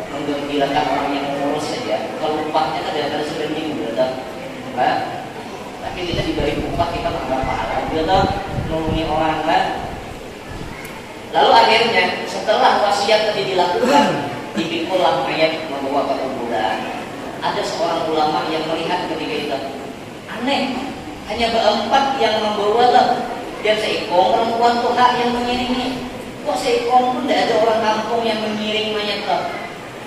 menggembirakan orang yang mengurus saja. Kalau upahnya kan ada sebanding gitu, tapi kita diberi upah kita menganggap pahala gitu, nolongi orang kan. Lalu akhirnya setelah wasiat tadi dilakukan, dipikullah mayat membawa ke kuburan. Ada seorang ulama yang melihat ketika itu aneh, hanya berempat yang membawa lah. Dan seekor perempuan tuh hak yang mengiringi. Kok seekor pun tidak ada orang kampung yang mengiring mayat tuh.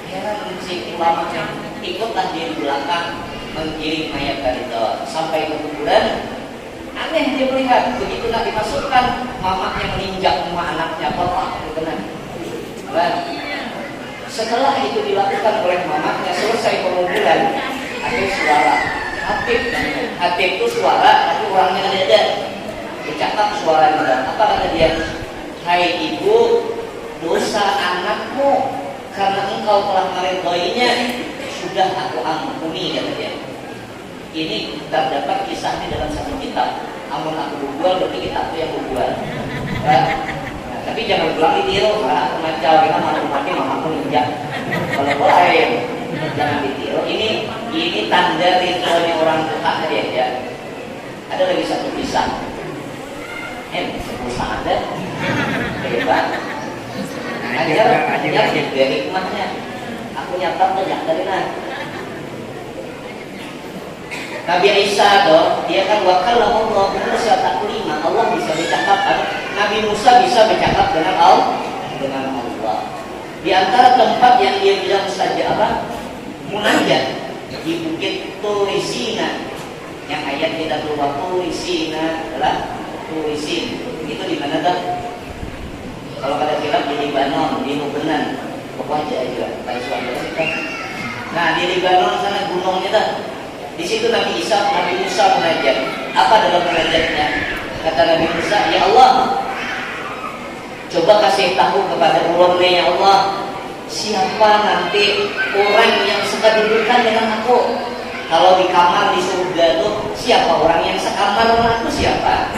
Heran si ulamanya, ikutlah dia di belakang mengiring mayat tadi tuh sampai ke kuburan. Aneh dia melihat, begitu nak dimasukkan, mamanya meninjak rumah anaknya, bapak berkenan. Setelah itu dilakukan oleh mamanya, selesai pengumpulan, ada suara hatib itu suara, tapi orangnya ada. Bercakap suaranya, apa kata dia? Hai ibu, dosa anakmu karena engkau telah meridhoinya sudah aku ampuni, kata dia. Ini terdapat kisahnya dalam satu kitab. Amun aku berbual berarti kitab itu yang berbual. Nah, tapi jangan pulang ditiru, aku macal kita mau mati mamaku ninjak. Kalau boleh jangan ditiru. Ini tanda ridhonya orang tua tadi aja. Ada lagi satu kisah. Sepuluh ada hebat ajar juga hikmahnya. Aku nyatat banyak dari Nabi Isa dia kan wakal Allah Musa taklima. Allah bisa bercakap, Nabi Musa bisa bercakap dengan Allah. Di antara tempat yang dia bilang saja apa? Munajat di Bukit Turisina. Yang ayat kita keluar Turisina adalah Turisin. Itu di mana dah? Kalau kata kitab di Libanon, di Lebanon, pokoknya aja kayak suara kita. Nah di Libanon sana gunungnya dah. Di situ Nabi Musa munajat. Apa dalam munajatnya? Kata Nabi Musa, ya Allah, coba kasih tahu kepada ulama ya Allah, siapa nanti orang yang sekedudukan dengan aku? Kalau di kamar di surga tuh siapa orang yang sekamar dengan aku siapa?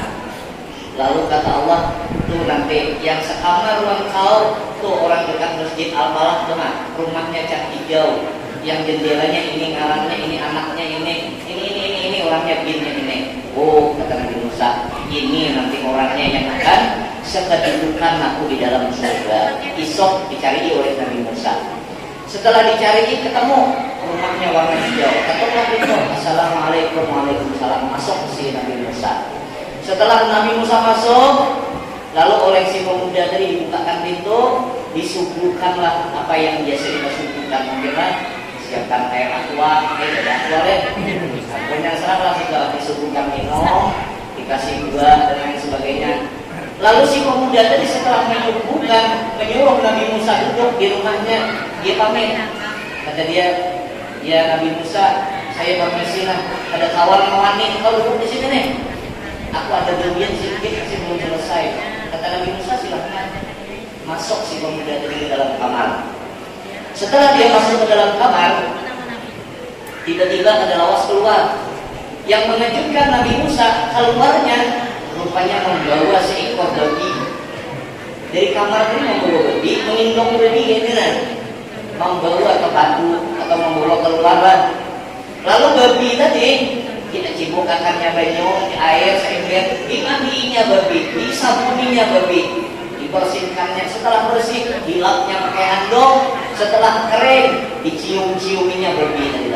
Lalu kata Allah, tuh nanti yang sekamar ruang kau tuh orang dekat Masjid Al-Falah tuh rumahnya cat hijau, yang jendelanya ini, ngarangnya ini, anaknya ini orangnya binnya ini. Oh kata Nabi Musa, ini nanti orangnya yang akan sekedudukan aku di dalam surga. Isok dicari oleh Nabi Musa. Setelah dicari ketemu rumahnya warna hijau. Ketuklah itu, assalamualaikum, waalaikumsalam. Masuk si Nabi Musa. Setelah Nabi Musa masuk, lalu oleh si pemuda tadi dibukakan pintu, disuguhkanlah apa yang biasa kita suguhkan. Mungkinlah siapkan air aqua, ada aqua deh. Punya serahlah segala disuguhkan minum, dikasih buah dan lain sebagainya. Lalu si pemuda tadi setelah menyuruh Nabi Musa duduk di rumahnya, dia pamit. Kata dia, ya Nabi Musa, saya permisi lah, ada kawan-kawan nih, kau duduk di sini nih. Aku ada bagian sedikit masih belum selesai. Kata Nabi Musa, silahkan. Masuk si pemuda tadi ke dalam kamar. Setelah dia masuk ke dalam kamar, tiba-tiba ada lawas keluar. Yang mengejutkan Nabi Musa, keluarnya rupanya membawa seekor babi. Dari kamar ini membawa babi, mengindong babi ini kan, membawa ke batu atau membawa keluaran. Lalu babi tadi kita cibukakannya banyu di air sehingga dimandinya babi, disabuninya babi, dibersihkannya. Setelah bersih, dilapnya pakai handuk. Setelah kering, dicium-ciuminya babi tadi.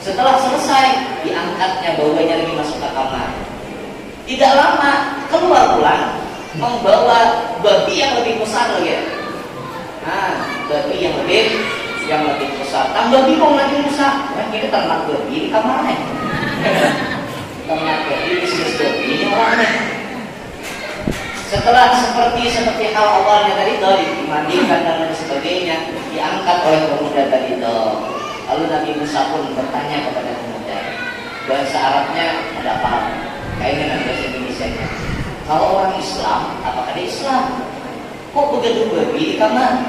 Setelah selesai, diangkatnya baunya lagi masuk ke kamar. Tidak lama keluar pulang membawa babi yang lebih besar lagi. Nah, babi yang lebih besar. Tambah bingung lagi Musa. Nah, kita ternak babi di kamarnya. Ternak babi, bisnis babi ini orangnya. Setelah seperti hal awalnya tadi itu dimandikan dan lain sebagainya, diangkat oleh pemuda tadi itu. Lalu Nabi Musa pun bertanya kepada pemuda, bahasa Arabnya ada apa? Kayaknya bahasa Indonesianya. Kalau orang Islam, apakah dia Islam? Kok begitu babi di kamar?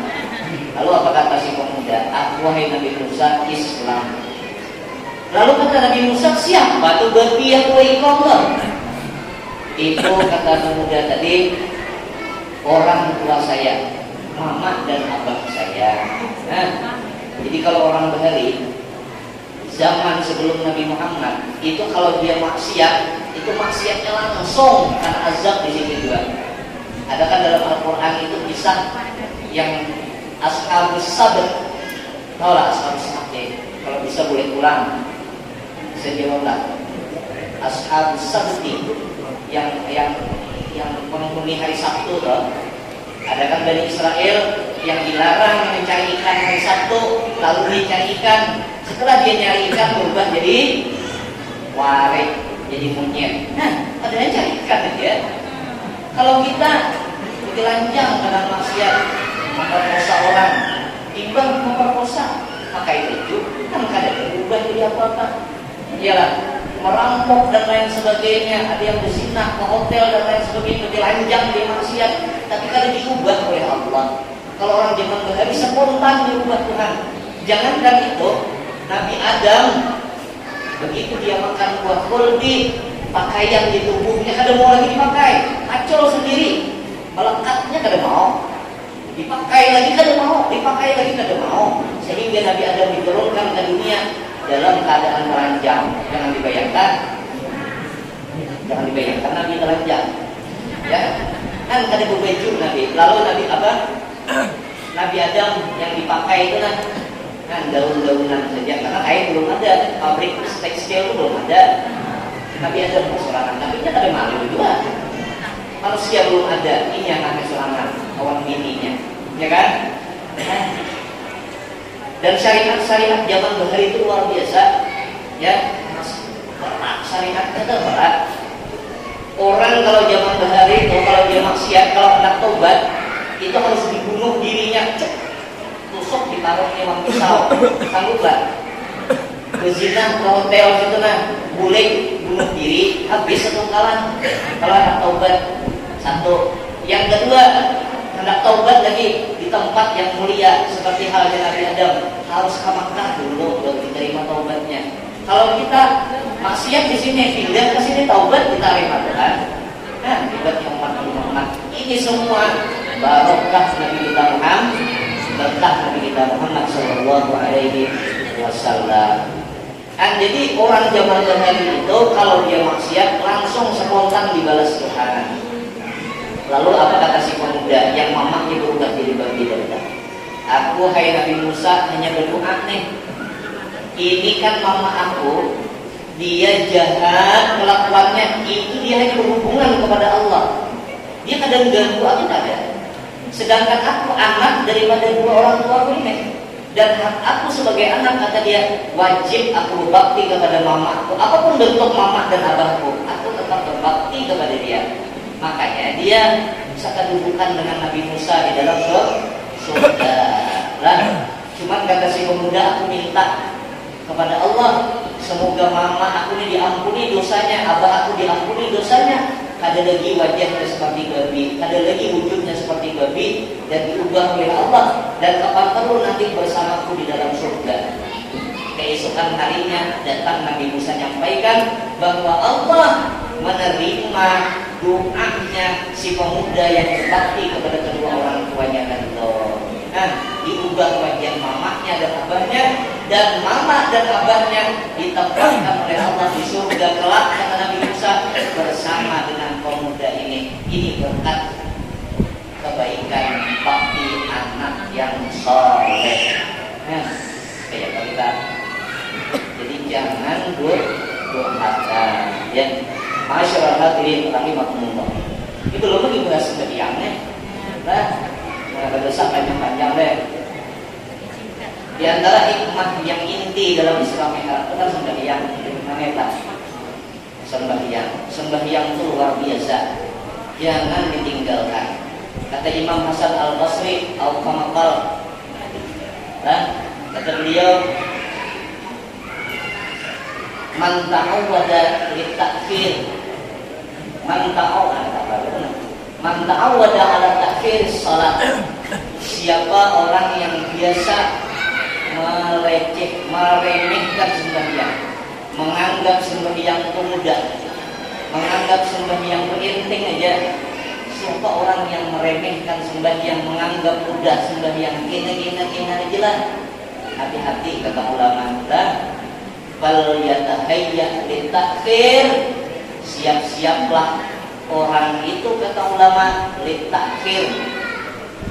Lalu apa kata si pemuda? Aku wahai Nabi Musa, Islam. Lalu kata Nabi Musa, siapa tuh babi yang kau ikut? Itu kata pemuda tadi, orang tua saya, mama dan abah saya. Nah, jadi kalau orang Bahari zaman sebelum Nabi Muhammad itu kalau dia maksiat, itu maksiatnya langsung karena azab di sini juga. Ada kan dalam Al-Quran itu kisah yang Ashabus Sabt. Tahu lah Ashabus Sabt. Kalau bisa boleh ulang. Bisa jawab lah. Ashabus Sabt yang penghuni hari Sabtu toh. Ada kan dari Israel yang dilarang mencari ikan hari Sabtu, lalu dia cari ikan. Setelah dia nyari ikan berubah jadi warik, jadi monyet. Nah, ada yang cari ikan ya. Kalau kita telanjang karena maksiat memperkosa orang, timbang memperkosa, maka itu kan kadang berubah jadi apa-apa. Iyalah, merampok dan lain sebagainya, ada yang berzinah ke hotel dan lain sebagainya, telanjang dia maksiat, tapi kadang diubah oleh Allah. Kalau orang zaman Bahari spontan diubah Tuhan. Jangankan itu, Nabi Adam begitu dia makan buah khuldi, pakaian di tubuhnya kada mau lagi dipakai, kacau sendiri, melekatnya kada mau, dipakai lagi kada mau, dipakai lagi kada mau, sehingga Nabi Adam diturunkan ke dunia dalam keadaan telanjang. Jangan dibayangkan Nabi telanjang, ya kan kada berbaju Nabi. Lalu Nabi apa? Nabi Adam yang dipakai itu kan daun-daunan saja, karena kain belum ada, pabrik tekstil itu belum ada. Nabi Adam bersorangan, tapi dia ada malu juga. Manusia belum ada, ini yang namanya sorangan, kawan bininya, ya kan? Dan syariat zaman Bahari itu luar biasa, ya. Berat syariatnya itu berat. Orang kalau zaman Bahari, kalau dia maksiat, kalau hendak tobat, itu harus dibunuh dirinya, tusuk ditaruh memang pisau, sangguplah. Berzina ke hotel gitu boleh bunuh diri, habis satu kalan. Kalau hendak taubat satu. Yang kedua, hendak taubat lagi di tempat yang mulia seperti halnya Nabi Adam, harus ke Makkah dulu baru diterima taubatnya. Kalau kita maksiat di sini, pindah ke sini taubat diterima Tuhan. Nah, ibadah umat Muhammad ini semua barokah Nabi kita Muhammad, berkah Nabi kita Muhammad Sallallahu Alaihi Wasallam. Jadi orang zaman Bahari itu kalau dia maksiat langsung spontan dibalas Tuhan. Lalu apa kata si pemuda yang mamahnya berubah jadi babi tadi? Aku hai Nabi Musa hanya berdoa nih. Ini kan mama aku dia jahat kelakuannya, itu dia hanya berhubungan kepada Allah. Dia kadang ganggu aku ada. Sedangkan aku anak daripada dua orang tua ini, dan hak aku sebagai anak, kata dia, wajib aku berbakti kepada mamaku. Apapun bentuk mama dan abahku, aku tetap berbakti kepada dia. Makanya dia sekedudukan dengan Nabi Musa di dalam surga. Cuman kata si pemuda, aku minta kepada Allah, semoga mama aku ini diampuni dosanya, abah aku diampuni dosanya. Ada lagi wajahnya seperti babi, ada lagi wujudnya seperti babi, dan diubah oleh Allah, dan kapan perlu nanti bersamaku di dalam surga. Keesokan harinya datang Nabi Musa menyampaikan bahwa Allah menerima doanya si pemuda yang berbakti kepada kedua orang tuanya Allah. Diubah wajah mamanya dan abahnya, dan mama dan abahnya ditempatkan oleh Allah di surga kelak, kata Nabi Musa, bersama dengan pemuda ini. Ini berkat kebaikan bakti anak yang soleh. Kayak kita. Jadi jangan durhaka. Ya, masyaallah hadirin rahimakumullah. Itu loh lagi bahas sembahyangnya. Ada panjang deh. Di antara hikmah yang inti dalam Islam itu kan sembahyang, sembahyang itu luar biasa, jangan ditinggalkan. Kata Imam Hasan Al Basri, kata beliau, man ta'awwada litakfir, man ta'awwada ala takfir salat. Siapa orang yang biasa meremehkan sembahyang, menganggap sembahyang itu mudah, menganggap sembahyang itu enteng aja. Siapa orang yang meremehkan sembahyang, menganggap mudah sembahyang, gina aja lah. Hati-hati, kata ulama. Fal yatahayya litakfir, siap-siaplah orang itu, kata ulama, litakfir,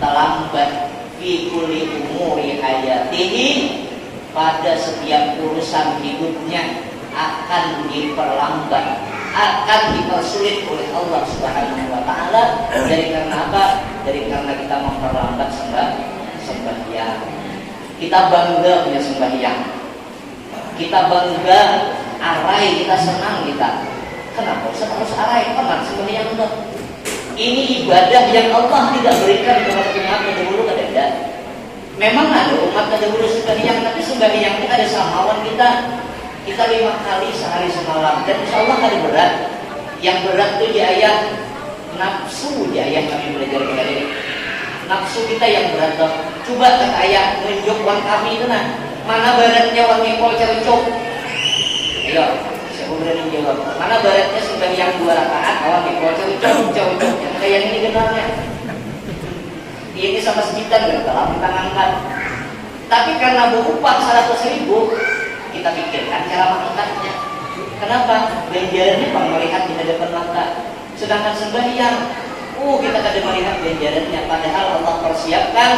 terlambat fi kulli umuri hayatihi, pada setiap urusan hidupnya akan diperlambat, akan dipersulit oleh Allah Subhanahu wa taala. Dari karena apa? Dari karena kita memperlambat sembahyang. Kita bangga punya sembahyang. Kita bangga arai, kita senang kita. Kenapa harus arai? Paman sembahyang itu. Ini ibadah yang Allah tidak berikan kepada umat terdahulu, ada. Memang ada umat terdahulu sembahyang, tapi sembahyang kita ada samawan kita 5 kali sehari semalam, dan insya Allah ada berat. Yang berat itu di ayat nafsu, di ayat kami belajar kemarin. Nafsu kita yang berat toh. Coba kata ayat menunjuk uang kami itu mana beratnya uang ngepol cerucuk? Ayo. Berani jawab. Mana baratnya sembahyang 2 rakaat awal dikocok yang kayak ini genarnya. Ini sama sejuta gak dalam kita ngangkat. Tapi karena berupah 100.000, kita pikirkan cara mengangkatnya. Kenapa? Ganjarannya bang melihat di hadapan mata. Sedangkan sembahyang, kita kada melihat ganjarannya. Padahal Allah persiapkan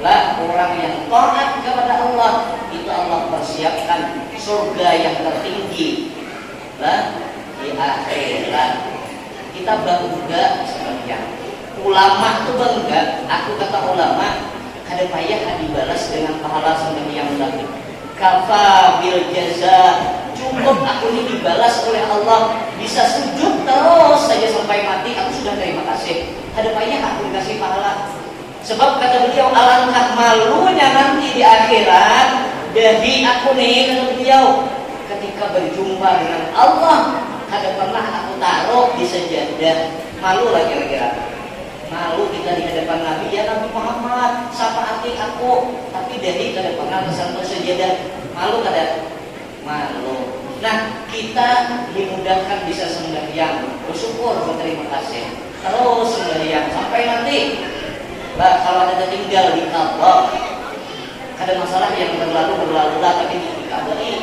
lah orang yang taat kepada Allah, itu Allah persiapkan surga yang tertinggi. Di akhirat kita bangga sembahyang. Ulama itu bangga. Aku kata ulama, kada payah dibalas dengan pahala sembahyang lagi. Kafa bil jaza, cukup aku ini dibalas oleh Allah, bisa sujud terus saja sampai mati, aku sudah terima kasih. Kada payah aku dikasih pahala. Sebab kata beliau, alangkah malunya nanti di akhirat dari aku nih, kata beliau, ketika berjumpa dengan Allah, kada pernah aku taruh di sejadah. Malu lah kira-kira. Malu kita di hadapan Nabi, ya Nabi Muhammad, syafaati aku, tapi dari kada pernah tersentuh sejadah. Malu kada? Malu. Nah, kita dimudahkan bisa sembahyang, bersyukur, berterima kasih. Terus sembahyang sampai nanti. Kalau ada tinggal di Allah, ada masalah yang berlalu lah, tapi dikabari.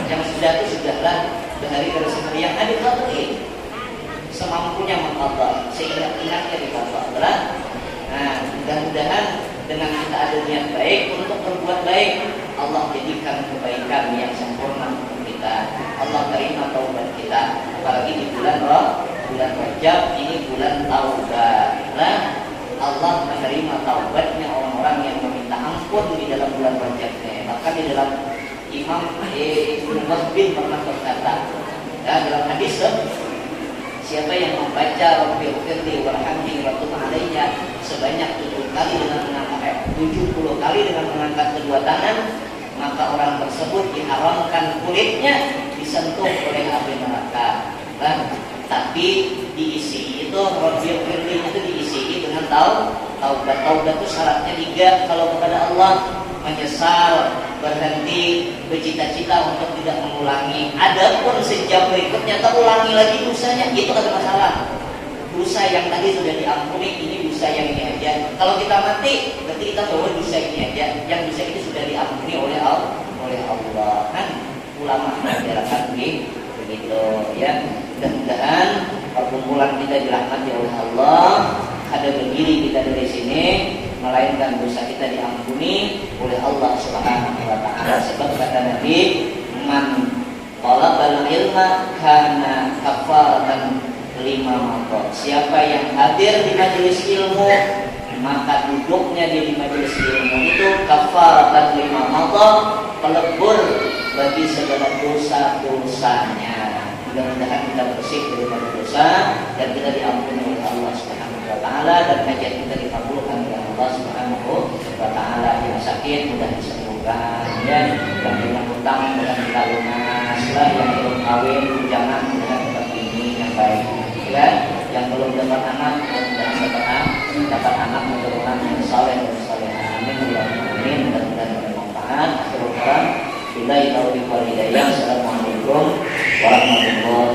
Yang sudah itu sudahlah, dari sembahyang ada dikabari. Semampunya mengqadha, seingat-ingatnya dikabari. Nah, mudah-mudahan dengan kita ada niat baik untuk berbuat baik, Allah jadikan kebaikan yang sempurna untuk kita. kita, Allah terima taubat kita. Apalagi di bulan Rajab ini bulan taubat. Nah, Allah menerima taubatnya orang-orang yang meminta ampun di dalam bulan Rajabnya. Maka di dalam Imam Ibnu Wahbin pernah berkata, ya, dalam hadis, siapa yang membaca Rabbighfirli warhamni wa tub alayya sebanyak 70 kali dengan mengangkat kedua tangan, maka orang tersebut diharamkan kulitnya disentuh oleh api neraka. Nah, tapi diisi itu Rabbighfirli itu diisi dengan taubat. Taubat itu syaratnya 3, kalau kepada Allah menyesal, berhenti, bercita-cita untuk tidak mengulangi. Adapun sejak berikutnya terulangi lagi dosanya, itu ada masalah. Dosa yang tadi sudah diampuni, ini dosa yang ini aja. Kalau kita mati, berarti kita bawa dosa ini aja. Yang dosa itu sudah diampuni oleh Allah. Kan ulama mengajarkan begitu ya. Mudah-mudahan perkumpulan kita dirahmati oleh Allah. Ada berdiri kita dari sini, melainkan dosa kita diampuni oleh Allah Subhanahu wa taala. Sebab kata Nabi, man talabal ilma kana kafaratan lima maqam. Siapa yang hadir di majelis ilmu, maka duduknya dia di majelis ilmu itu kafaratan lima maqam, pelebur bagi segala dosa-dosanya. Mudah-mudahan kita bersih dari dosa dan kita diampuni oleh Allah Subhanahu wa taala, dan hajat kita dikabulkan oleh Allah Subhanahu wa taala. Yang sakit mudah disembuhkan, ya, yang punya hutang mudah kita lunas, yang belum kawin jangan mudah dapat bini yang baik, ya, yang belum dapat anak mudah-mudahan dapat anak keturunan yang saleh dan salehah. Amin. Mudah-mudahan bermanfaat. Teruskan bila itu di hidayah. Assalamualaikum warahmatullahi